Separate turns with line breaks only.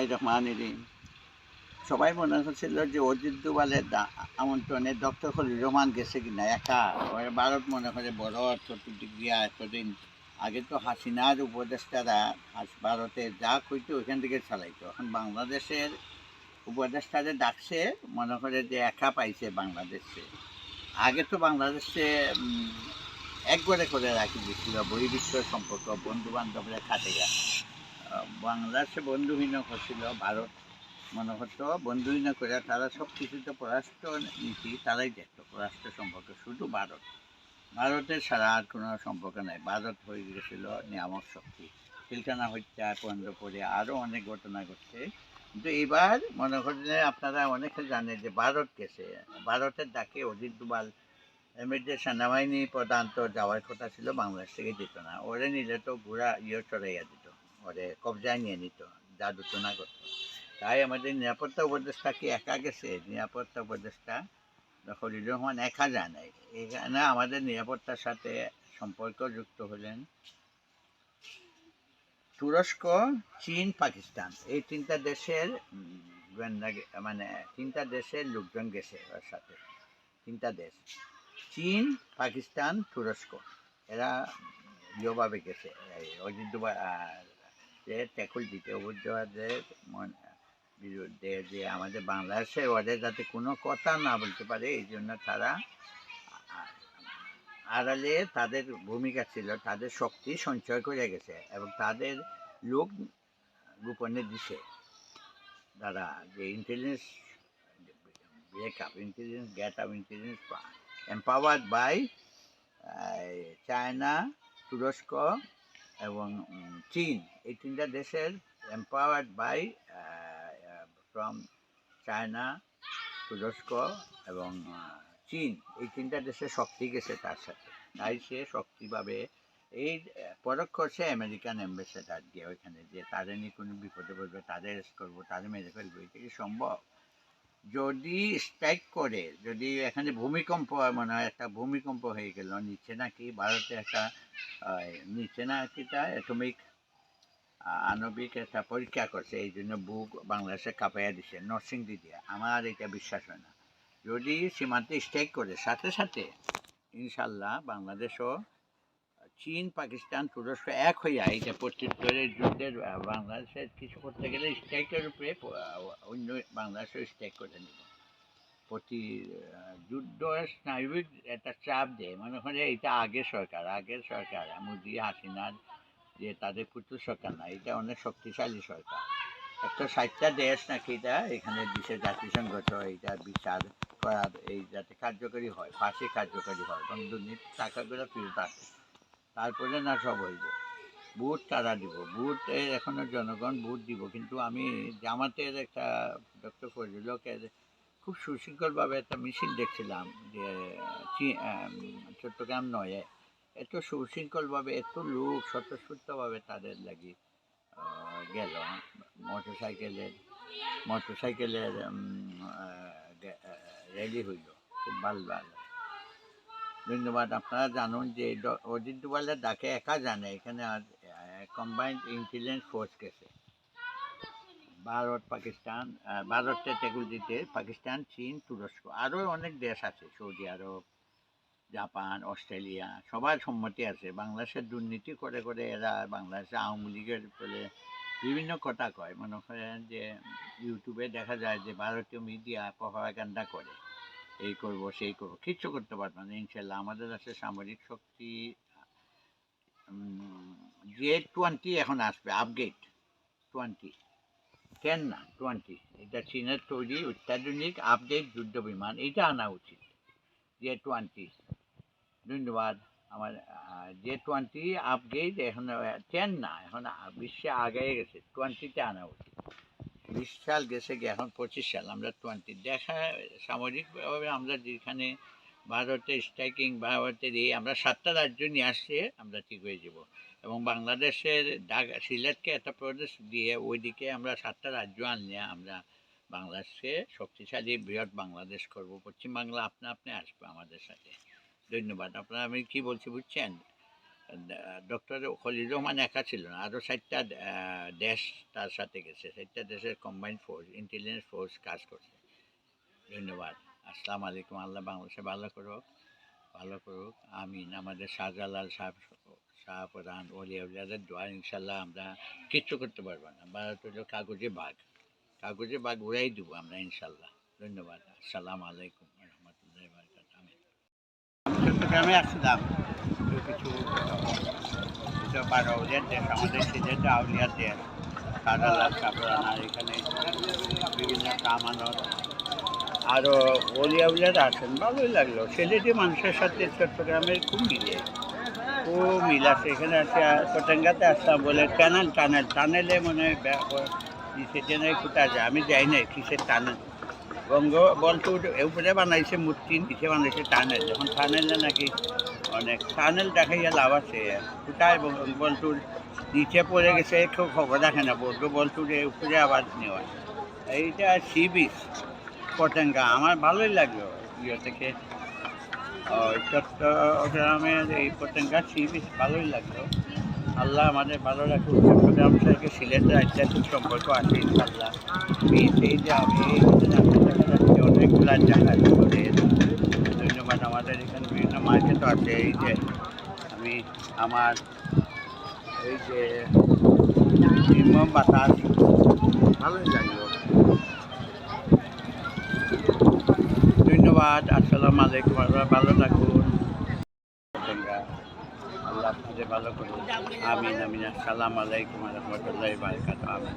বিসমিল্লাহির রহমানির রহিম। সবাই মনে করছিল যে অজিত দোভালের আমন্ত্রণে ডক্টর খলিল রহমান গেছে কিনা একা। ভারত মনে করে বড় চতুর্দিক দিয়া এতদিন আগে তো হাসিনার উপদেষ্টারা ভারতে যা কইতো ওইখান থেকে চালাইতো। এখন বাংলাদেশের উপদেষ্টাদের ডাকছে, মনে করে যে একা পাইছে বাংলাদেশে। আগে তো বাংলাদেশে একবারে করে রাখি দিচ্ছিল বহির্বিশ্ব সম্পর্ক, বন্ধু বান্ধবরা খাটেগা। বাংলাদেশে বন্ধুহীন করছিল ভারত, মনে হতো বন্ধুহীন করে তারা সব কিছুতে পররাষ্ট্র নীতি তারাই দেখতো, পররাষ্ট্র সম্পর্ক শুধু ভারতের ছাড়া আর কোনো সম্পর্ক নাই। ভারত হয়ে গেছিল নিয়ামক শক্তি, পিলখানা হত্যা বন্ধ করে আরও অনেক ঘটনা ঘটছে। কিন্তু এবার মনে করলে আপনারা অনেকে জানে যে ভারত গেছে, ভারতের ডাকে অজিত দোভাল এমএর যে সেনাবাহিনী প্রধান তো যাওয়ার কথা ছিল, বাংলাদেশ থেকে যেত না। ওরে নিলে তো ঘোড়া চড়াইয়া দিত, ওরে কবজায় নিয়ে নিত, জাদুটনা করত। তাই আমাদের নিরাপত্তা উপদেষ্টা কি একা গেছে? নিরাপত্তা উপদেষ্টা খলিলুর রহমান একা যায় নাই। এখানে আমাদের নিরাপত্তার সাথে সম্পর্ক যুক্ত হলেন তুরস্ক, চীন, পাকিস্তান। এই তিনটা দেশের মানে তিনটা দেশের লোকজন গেছে ওর সাথে। তিনটা দেশ, চীন, পাকিস্তান, তুরস্ক, এরা ইয়েভাবে গেছে অজিত দোভাল যে ট্যাকল দিতে অবৈধদের বিরুদ্ধে, যে আমাদের বাংলাদেশে ওদের যাতে কোনো কথা না বলতে পারে, এই জন্য তারা আড়ালে তাদের ভূমিকা ছিল, তাদের শক্তি সঞ্চয় করে গেছে এবং তাদের লোক গোপনে দিছে। তারা যে intelligence breakup, intelligence get up, intelligence empowered by China, তুরস্ক এবং চীন। এই তিনটা দেশের এম্পাওয়ার্ড বাই ফ্রম চায়না, তুরস্ক এবং চীন, এই তিনটা দেশের শক্তি গেছে তার সাথে। তাই সে শক্তিভাবে এই পরোক্ষ সে আমেরিকান অ্যাম্বাসেডার দিয়ে ওইখানে যে তাদের নিয়ে কোনো বিপদে পড়বে, তাদের অ্যারেস্ট করবো, তাদের মেরে ফেলবো, এটা কি সম্ভব? যদি স্ট্রাইক করে, যদি এখানে ভূমিকম্প, মনে হয় একটা ভূমিকম্প হয়ে গেল নিচে, নাকি ভারতে একটা নিচে নাকি অ্যাটমিক আণবিক একটা পরীক্ষা করছে, এই জন্য বুক বাংলাদেশে কাঁপাইয়া দিছে নরসিংদী দিয়ে। আমার এটা বিশ্বাস হয় না। যদি সীমান্তে স্ট্রাইক করে সাথে সাথে ইনশাল্লাহ বাংলাদেশও চীন, পাকিস্তান, তুরস্ক এক হইয়া এইটা প্রত্যুত্তরের যুদ্ধের বাংলাদেশের কিছু করতে গেলে স্ট্রাইকের উপরে অন্য বাংলাদেশও স্ট্রাইক করে নিব। প্রতি যুদ্ধ স্নায়বিক একটা চাপ দেয়, মনে করে এটা আগের সরকার মোদি হাসিনার যে তাদের পুত্র সরকার না, এটা অনেক শক্তিশালী সরকার। একটা 60টা দেশ নাকি এটা এখানে দিছে জাতিসংঘ, তো এইটা বিচার করার এই যাতে কার্যকরী হয়, ফাঁসি কার্যকরী হয় এবং দুর্নীতি টাকাগুলো ফেরত আসে, তারপরে না সব হইব। ভোট কারা দিব? ভোট এখনো জনগণ ভোট দিব, কিন্তু আমি জামাতের একটা ডক্টর ফজলুলকে খুব সুশৃঙ্খলভাবে একটা মিছিল দেখছিলাম, যে চট্টগ্রাম নয়, এত সুশৃঙ্খলভাবে এত লোক স্বতঃস্ফূর্তভাবে তাদের লাগি গেল মোটরসাইকেলের র্যালি হইল, খুব ভালো ভালো। ধন্যবাদ। আপনারা জানুন যে অজিত দোভালের ডাকে একা জানে, এখানে আর কম্বাইন্ড ইন্টেলিজেন্স ফোর্স গেছে। ভারত, পাকিস্তান, ভারতকে টেকুল দিতে পাকিস্তান, চীন, তুরস্ক, আরও অনেক দেশ আছে, সৌদি আরব, জাপান, অস্ট্রেলিয়া, সবার সম্মতি আছে। বাংলাদেশের দুর্নীতি করে করে এরা বাংলাদেশে আওয়ামী লীগের বলে বিভিন্ন কথা কয়। মনে করেন যে ইউটিউবে দেখা যায় যে ভারতীয় মিডিয়া প্রপাগান্ডা করে, এই করবো সেই করবো, কিচ্ছু করতে পারবো না ইনশাল্লাহ। আমাদের আছে সামরিক শক্তি, J-20 এখন আসবে, আপগ্রেড 20, 10 না 20, এটা চীনের তৈরি অত্যাধুনিক আপডেট যুদ্ধ বিমান, এটা আনা উচিত J-20। ধন্যবাদ। আমার J-20 আপগ্রেড এখন 10 না, এখন বিশ্বে আগে গেছে, 20তে আনা উচিত। 20 সাল গেছে গিয়ে, এখন 25 সাল, আমরা 20 দেখা। সামরিকভাবে আমরা যেখানে ভারতের স্ট্রাইকিং, ভারতের এই আমরা 7টা রাজ্য নিয়ে আসছে, আমরা ঠিক হয়ে যাব। এবং বাংলাদেশের ঢাকা, সিলেটকে একটা প্রদেশ দিয়ে ওইদিকে আমরা 7টা রাজ্য আনলে আমরা বাংলাদেশকে শক্তিশালী বৃহৎ বাংলাদেশ করব। পশ্চিমবাংলা আপনা আপনি আসবে আমাদের সাথে। ধন্যবাদ। আপনারা আমি কি বলছি বুঝছেন? ডক্টর খলিল রহমান একা ছিল না, আরও 4টা দেশ তার সাথে গেছে, 4টা দেশের কম্বাইন্ড ফোর্স, ইন্টেলিজেন্স ফোর্স কাজ করছে। ধন্যবাদ। আসসালামু আলাইকুম। আল্লাহ বাংলাদেশে ভালো করুক, আমিন। আমাদের শাহজালাল শাহপরান ওলিয়াদের দোয়া, ইনশাল্লাহ আমরা কিচ্ছু করতে পারবো না। ভারত হলো কাগজে বাঘ উড়াই দেবো আমরা ইনশাল্লাহ। ধন্যবাদ। আসসালামু আলাইকুম রহমতুল্লাহ বারকাত। আমি চট্টগ্রামে আসলাম কিছু আউলিয়ার দেশ, আমাদের সিলেটে আউলিয়ার দেশ শাহজালাল শাহপরান, আর এখানে বিভিন্ন কামানত আরও ওলিয়াউলিয়ারা আছেন। ভালোই লাগলো। সিলেটি মানুষের সাথে চট্টগ্রামের খুব মিল আছে। এখানে আছে পটেঙ্গাতে আসলাম বলে টানেলে মনে হয় নিচে নাই কোথায় যায়, আমি যাই নাই কিসের টানেল। বলটুর উপরে বানাইছে মূর্তি, নিচে বানাইছে টানেল। যখন টানেলে নাকি অনেক টানেল দেখাইয়া লাভ আছে, কোথায় বলটুর নিচে পড়ে গেছে কেউ খবর রাখে না, বলটুর উপরে আবার নেওয়া। এইটা সি বিচ পটেঙ্গা, আমার ভালোই লাগলো ইয়ে থেকে। চট্টগ্রামের এই পটেঙ্গা সি বিচ ভালোই লাগলো। আল্লাহ আমাদের ভালো রাখুক। চট্টগ্রাম থেকে সিলেটের ঐতিহাসিক সম্পর্ক আছে ইনশাল্লাহ। বিচ এই যে আমি দেখা যাচ্ছে অনেকগুলা জায়গা করে। ধন্যবাদ। আমাদের এখানে বিভিন্ন মার্কেটও আছে। এই যে আমি আমার এই যে নির্মম বাতাস, ভালোই লাগলো। ধন্যবাদ। আসসালামু আলাইকুম। ভালো থাকুন। আল্লাহ আপনাদের ভালো করুন। আমিন। আসসালামু আলাইকুম রহমতুল্লাহ বারকাতুহু। আমিন।